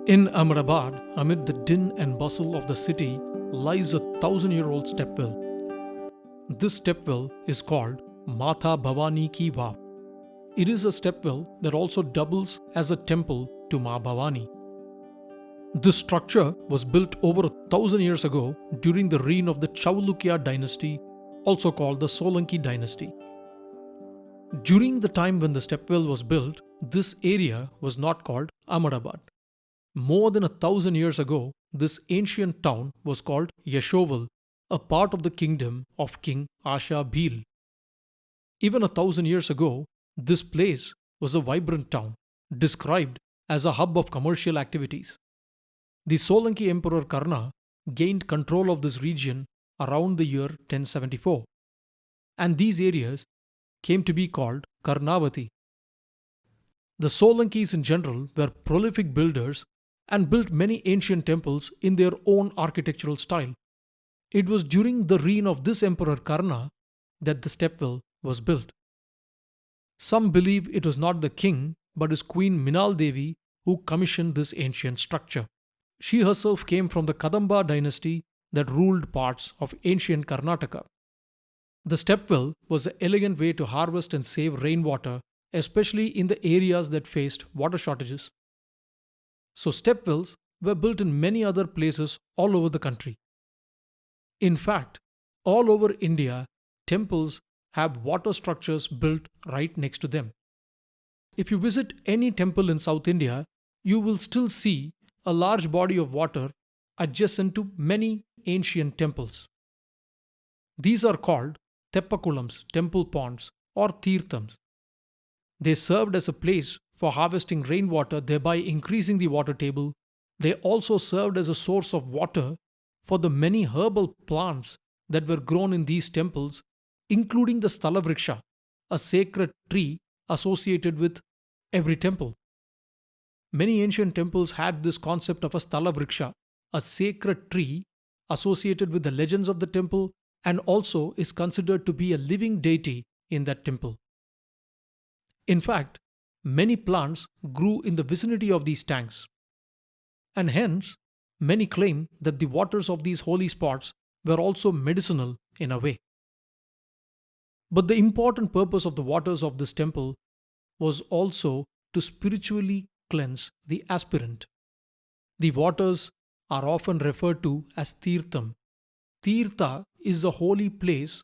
In Ahmedabad, amid the din and bustle of the city, lies a 1,000-year-old stepwell. This stepwell is called Ma Bhavani Ki Vav. It is a stepwell that also doubles as a temple to Ma Bhavani. This structure was built over 1,000 years ago during the reign of the Chaulukya dynasty, also called the Solanki dynasty. During the time when the stepwell was built, this area was not called Ahmedabad. More than 1,000 years ago, this ancient town was called Yashoval, a part of the kingdom of King Asha Bhil. Even 1,000 years ago, this place was a vibrant town, described as a hub of commercial activities. The Solanki Emperor Karna gained control of this region around the year 1074, and these areas came to be called Karnavati. The Solankis in general were prolific builders and built many ancient temples in their own architectural style. It was during the reign of this Emperor Karna that the stepwell was built. Some believe it was not the king but his queen Minal Devi who commissioned this ancient structure. She herself came from the Kadamba dynasty that ruled parts of ancient Karnataka. The stepwell was an elegant way to harvest and save rainwater, especially in the areas that faced water shortages. So stepwells were built in many other places all over the country. In fact, all over India, temples have water structures built right next to them. If you visit any temple in South India, you will still see a large body of water adjacent to many ancient temples. These are called teppakulams, temple ponds, or tirthams. They served as a place for harvesting rainwater, thereby increasing the water table. They also served as a source of water for the many herbal plants that were grown in these temples, including the Stala Vriksha, a sacred tree associated with every temple. Many ancient temples had this concept of a Stala Vriksha, a sacred tree associated with the legends of the temple and also is considered to be a living deity in that temple. In fact, many plants grew in the vicinity of these tanks, and hence many claim that the waters of these holy spots were also medicinal in a way. But the important purpose of the waters of this temple was also to spiritually cleanse the aspirant. The waters are often referred to as tirtham. Tirtha is a holy place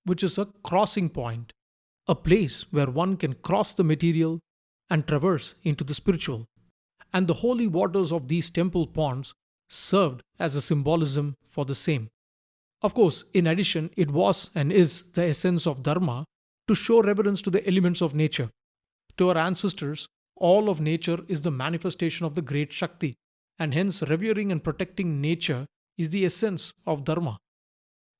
which is a crossing point, a place where one can cross the material and traverse into the spiritual. And the holy waters of these temple ponds served as a symbolism for the same. Of course, in addition, it was and is the essence of dharma to show reverence to the elements of nature. To our ancestors, all of nature is the manifestation of the great Shakti, and hence revering and protecting nature is the essence of dharma.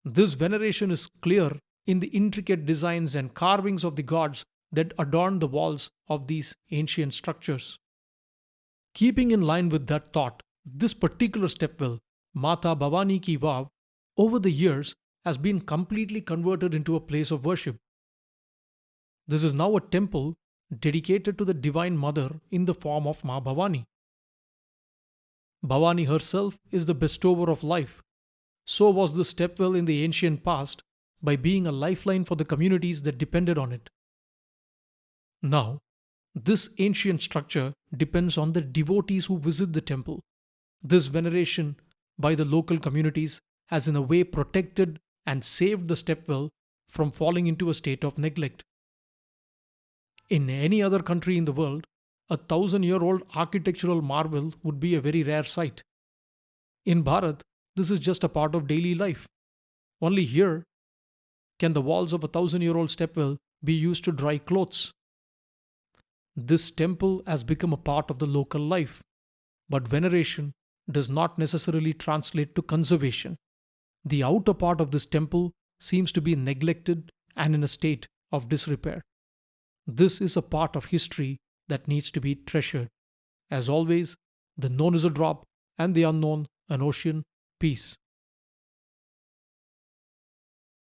This veneration is clear in the intricate designs and carvings of the gods that adorn the walls of these ancient structures. Keeping in line with that thought, this particular stepwell, Ma Bhavani Ki Vav, over the years has been completely converted into a place of worship. This is now a temple dedicated to the Divine Mother in the form of Ma Bhavani. Bhavani herself is the bestower of life. So was the stepwell in the ancient past by being a lifeline for the communities that depended on it. Now, this ancient structure depends on the devotees who visit the temple. This veneration by the local communities has in a way protected and saved the stepwell from falling into a state of neglect. In any other country in the world, a 1,000-year-old architectural marvel would be a very rare sight. In Bharat, this is just a part of daily life. Only here can the walls of a 1,000-year-old stepwell be used to dry clothes. This temple has become a part of the local life, but veneration does not necessarily translate to conservation. The outer part of this temple seems to be neglected and in a state of disrepair. This is a part of history that needs to be treasured. As always, the known is a drop and the unknown an ocean. Peace.